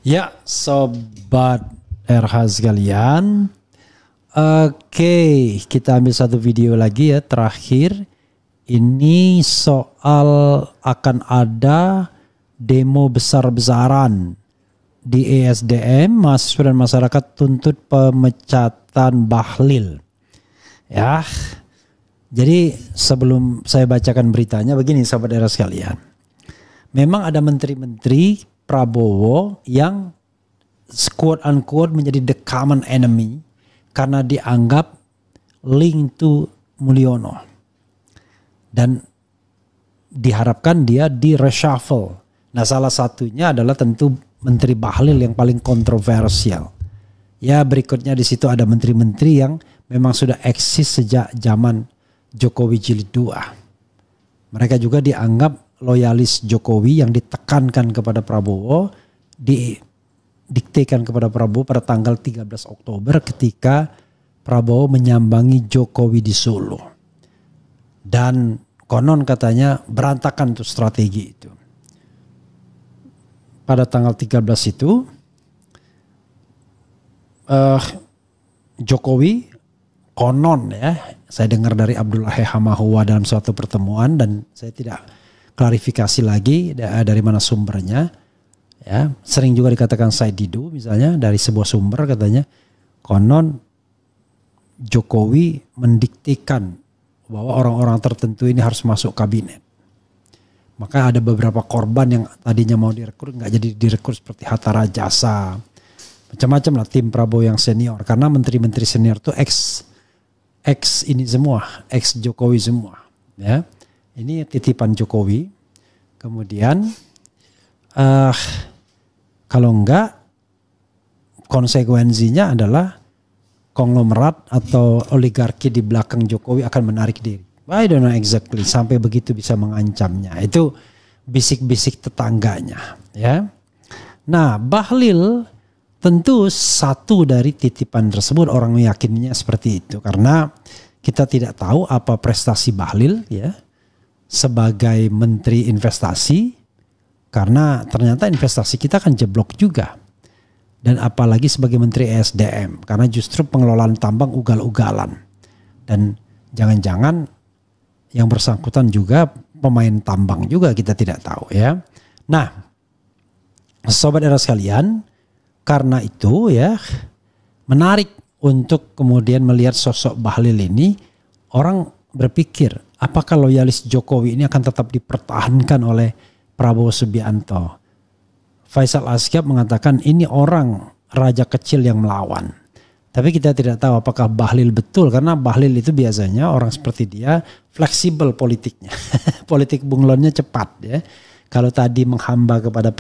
Ya, sobat RH sekalian. Oke, kita ambil satu video lagi ya terakhir. Ini soal akan ada demo besar-besaran di ESDM, mahasiswa dan masyarakat tuntut pemecatan Bahlil. Ya, jadi sebelum saya bacakan beritanya begini sobat RH sekalian. Memang ada menteri-menteri Prabowo yang quote unquote menjadi the common enemy karena dianggap link to Mulyono. Dan diharapkan dia di reshuffle. Nah, salah satunya adalah tentu Menteri Bahlil yang paling kontroversial. Ya, berikutnya di situ ada menteri-menteri yang memang sudah eksis sejak zaman Jokowi Jilid II. Mereka juga dianggap loyalis Jokowi yang ditekankan kepada Prabowo, didiktekan kepada Prabowo pada tanggal 13 Oktober ketika Prabowo menyambangi Jokowi di Solo. Dan konon katanya berantakan tuh strategi itu. Pada tanggal 13 itu Jokowi konon ya, saya dengar dari Abdullah Hamahuwa dalam suatu pertemuan dan saya tidak klarifikasi lagi dari mana sumbernya. Ya, sering juga dikatakan Said Didu misalnya dari sebuah sumber katanya konon Jokowi mendiktikan bahwa orang-orang tertentu ini harus masuk kabinet. Maka ada beberapa korban yang tadinya mau direkrut nggak jadi direkrut seperti Hatta Rajasa, macam-macam lah tim Prabowo yang senior. Karena menteri-menteri senior itu ex ini semua, ex Jokowi semua. Ya, ini titipan Jokowi. Kemudian kalau enggak konsekuensinya adalah konglomerat atau oligarki di belakang Jokowi akan menarik diri. I don't know exactly sampai begitu bisa mengancamnya. Itu bisik-bisik tetangganya, ya. Nah, Bahlil tentu satu dari titipan tersebut, orang meyakininya seperti itu karena kita tidak tahu apa prestasi Bahlil ya sebagai menteri investasi, karena ternyata investasi kita kan jeblok juga. Dan apalagi sebagai menteri ESDM karena justru pengelolaan tambang ugal-ugalan. Dan jangan-jangan yang bersangkutan juga pemain tambang juga, kita tidak tahu ya. Nah, sobat era sekalian, karena itu ya menarik untuk kemudian melihat sosok Bahlil ini. Orang berpikir apakah loyalis Jokowi ini akan tetap dipertahankan oleh Prabowo Subianto. Faisal Asgab mengatakan ini orang raja kecil yang melawan. Tapi kita tidak tahu apakah Bahlil betul, karena Bahlil itu biasanya orang seperti dia fleksibel politiknya. Politik bunglonnya cepat ya. Kalau tadi menghamba kepada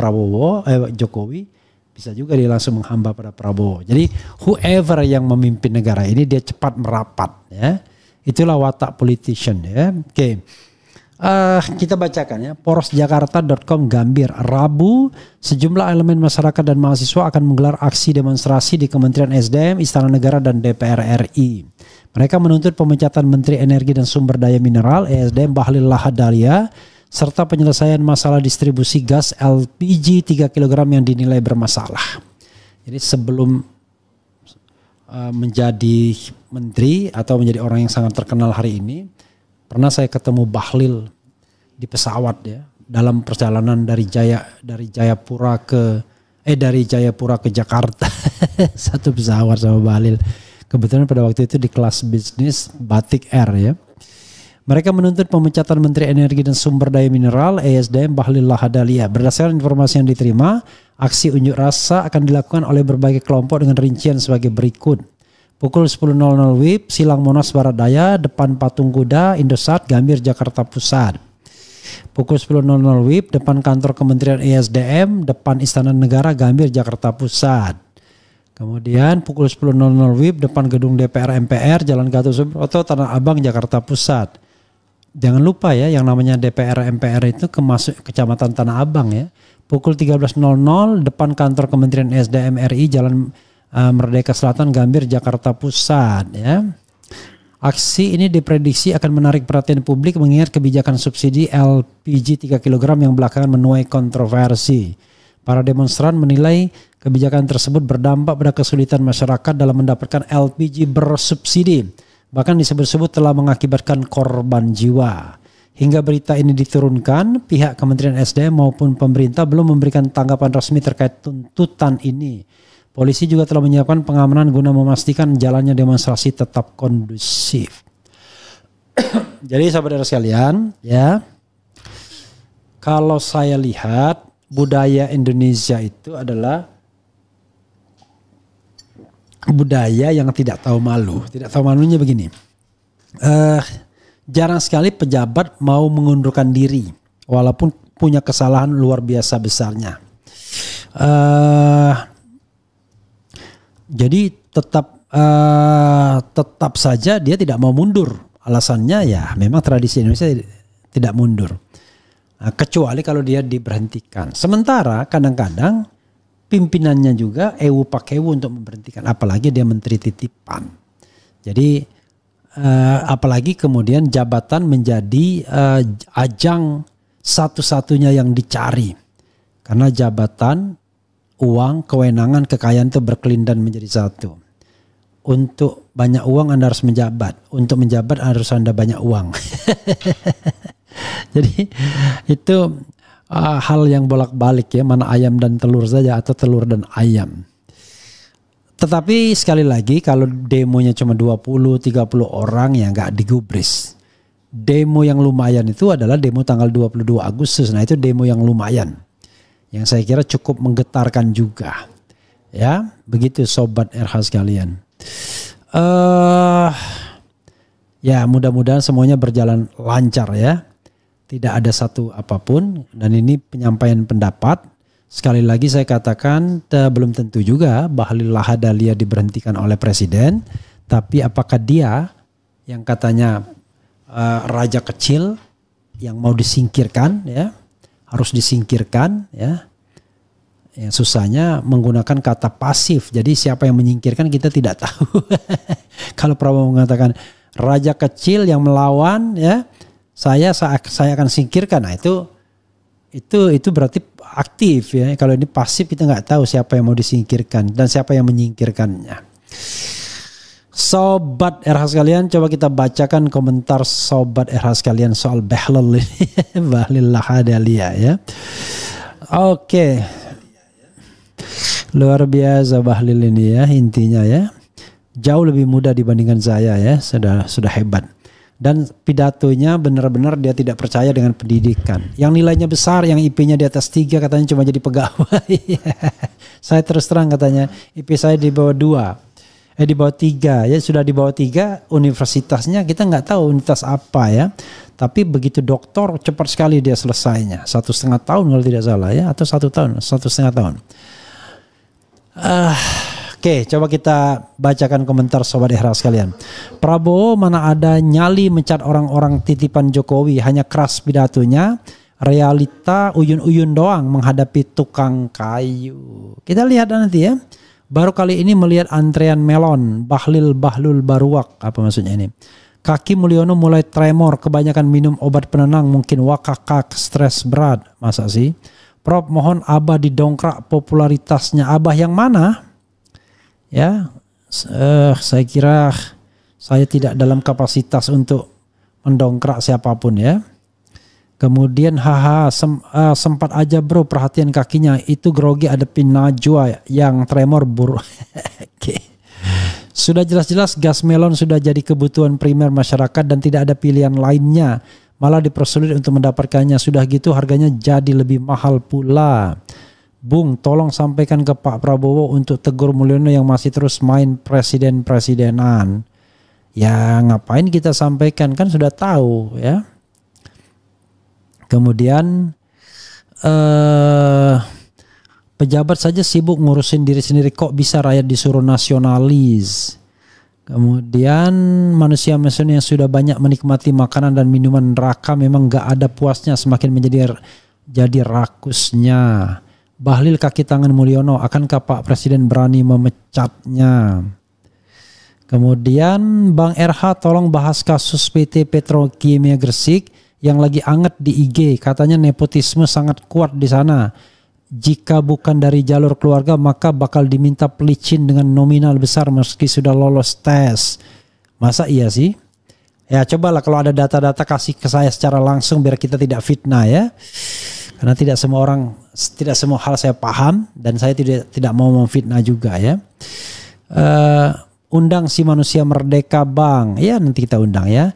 Jokowi, bisa juga dia langsung menghamba pada Prabowo. Jadi whoever yang memimpin negara ini dia cepat merapat ya. Itulah watak politician ya. Oke. Kita bacakan ya. Porosjakarta.com Gambir, Rabu sejumlah elemen masyarakat dan mahasiswa akan menggelar aksi demonstrasi di Kementerian SDM, Istana Negara dan DPR RI. Mereka menuntut pemecatan Menteri Energi dan Sumber Daya Mineral ESDM Bahlil Lahadalia serta penyelesaian masalah distribusi gas LPG 3 kg yang dinilai bermasalah. Jadi sebelum menjadi menteri atau menjadi orang yang sangat terkenal hari ini, pernah saya ketemu Bahlil di pesawat ya dalam perjalanan dari Jayapura ke Jakarta. Satu pesawat sama Bahlil. Kebetulan pada waktu itu di kelas bisnis Batik Air ya. Mereka menuntut pemecatan Menteri Energi dan Sumber Daya Mineral ESDM Bahlil Lahadalia. Berdasarkan informasi yang diterima, aksi unjuk rasa akan dilakukan oleh berbagai kelompok dengan rincian sebagai berikut. Pukul 10.00 WIB, Silang Monas Barat Daya, depan Patung Kuda, Indosat, Gambir, Jakarta Pusat. Pukul 10.00 WIB, depan kantor Kementerian ESDM, depan Istana Negara, Gambir, Jakarta Pusat. Kemudian pukul 10.00 WIB, depan gedung DPR MPR, Jalan Gatot Subroto, Tanah Abang, Jakarta Pusat. Jangan lupa ya, yang namanya DPR MPR itu kemasuk Kecamatan Tanah Abang ya. Pukul 13.00, depan kantor Kementerian ESDM RI, Jalan Merdeka Selatan, Gambir, Jakarta Pusat ya. Aksi ini diprediksi akan menarik perhatian publik mengingat kebijakan subsidi LPG 3 kg yang belakangan menuai kontroversi. Para demonstran menilai kebijakan tersebut berdampak pada kesulitan masyarakat dalam mendapatkan LPG bersubsidi. Bahkan disebut-sebut telah mengakibatkan korban jiwa. Hingga berita ini diturunkan, pihak Kementerian SDM maupun pemerintah belum memberikan tanggapan resmi terkait tuntutan ini. Polisi juga telah menyiapkan pengamanan guna memastikan jalannya demonstrasi tetap kondusif. Jadi sahabat sekalian, ya, kalau saya lihat budaya Indonesia itu adalah budaya yang tidak tahu malu. Tidak tahu malunya begini. Jarang sekali pejabat mau mengundurkan diri walaupun punya kesalahan luar biasa besarnya. Jadi tetap saja dia tidak mau mundur. Alasannya ya memang tradisi Indonesia tidak mundur. Kecuali kalau dia diberhentikan. Sementara kadang-kadang pimpinannya juga ewu pakewu untuk memberhentikan, apalagi dia menteri titipan. Jadi apalagi kemudian jabatan menjadi ajang satu-satunya yang dicari. Karena jabatan, uang, kewenangan, kekayaan itu berkelindan menjadi satu. Untuk banyak uang Anda harus menjabat. Untuk menjabat harus Anda banyak uang. Jadi itu hal yang bolak-balik ya, mana ayam dan telur saja atau telur dan ayam. Tetapi sekali lagi kalau demonya cuma 20-30 orang ya nggak digubris. Demo yang lumayan itu adalah demo tanggal 22 Agustus. Nah itu demo yang lumayan. Yang saya kira cukup menggetarkan juga. Ya begitu sobat RH sekalian. Ya mudah-mudahan semuanya berjalan lancar ya. Tidak ada satu apapun, dan ini penyampaian pendapat. Sekali lagi saya katakan belum tentu juga Bahlil Lahadalia diberhentikan oleh presiden. Tapi apakah dia yang katanya raja kecil yang mau disingkirkan ya, harus disingkirkan ya. Yang susahnya menggunakan kata pasif. Jadi siapa yang menyingkirkan kita tidak tahu. Kalau Prabowo mengatakan raja kecil yang melawan ya, saya akan singkirkan. Nah itu berarti aktif ya. Kalau ini pasif kita nggak tahu siapa yang mau disingkirkan dan siapa yang menyingkirkannya. Sobat RH sekalian, coba kita bacakan komentar sobat RH sekalian soal Bahlil Lahadalia ya. Oke. Luar biasa Bahlil ini ya, intinya ya. Jauh lebih muda dibandingkan saya ya, sudah hebat. Dan pidatonya benar-benar dia tidak percaya dengan pendidikan. Yang nilainya besar, yang IP-nya di atas 3 katanya cuma jadi pegawai. Saya terus terang katanya IP saya di bawah 2. Di bawah 3 ya, sudah di bawah 3 universitasnya kita nggak tahu universitas apa ya. Tapi begitu doktor cepat sekali dia selesainya. 1,5 tahun kalau tidak salah ya, atau 1 tahun, 1,5 tahun. Oke, coba kita bacakan komentar sobat RH sekalian. Prabowo mana ada nyali mencat orang-orang titipan Jokowi, hanya keras pidatonya, realita uyun-uyun doang menghadapi tukang kayu. Kita lihat nanti ya. Baru kali ini melihat antrean melon, Bahlil Baruak, apa maksudnya ini? Kaki Mulyono mulai tremor, kebanyakan minum obat penenang, mungkin wakakak, stres berat. Masa sih? Prof mohon Abah didongkrak popularitasnya. Abah yang mana? Ya, saya kira saya tidak dalam kapasitas untuk mendongkrak siapapun ya. Kemudian sempat aja bro perhatian kakinya, itu grogi adepin Najwa yang tremor Oke. Sudah jelas-jelas gas melon sudah jadi kebutuhan primer masyarakat dan tidak ada pilihan lainnya, malah dipersulit untuk mendapatkannya. Sudah gitu harganya jadi lebih mahal pula. Bung, tolong sampaikan ke Pak Prabowo untuk tegur Mulyono yang masih terus main presiden-presidenan. Ya ngapain kita sampaikan, kan sudah tahu ya. Kemudian pejabat saja sibuk ngurusin diri sendiri, kok bisa rakyat disuruh nasionalis. Kemudian manusia-manusia yang sudah banyak menikmati makanan dan minuman neraka memang gak ada puasnya, semakin jadi rakusnya. Bahlil kaki tangan Mulyono, akankah Pak Presiden berani memecatnya? Kemudian Bang RH tolong bahas kasus PT Petrokimia Gresik yang lagi anget di IG, katanya nepotisme sangat kuat di sana. jika bukan dari jalur keluarga maka bakal diminta pelicin dengan nominal besar meski sudah lolos tes. Masa iya sih? Ya cobalah kalau ada data-data kasih ke saya secara langsung biar kita tidak fitnah ya. Karena tidak semua hal saya paham dan saya tidak mau memfitnah juga ya. Undang si manusia merdeka bang, ya nanti kita undang ya.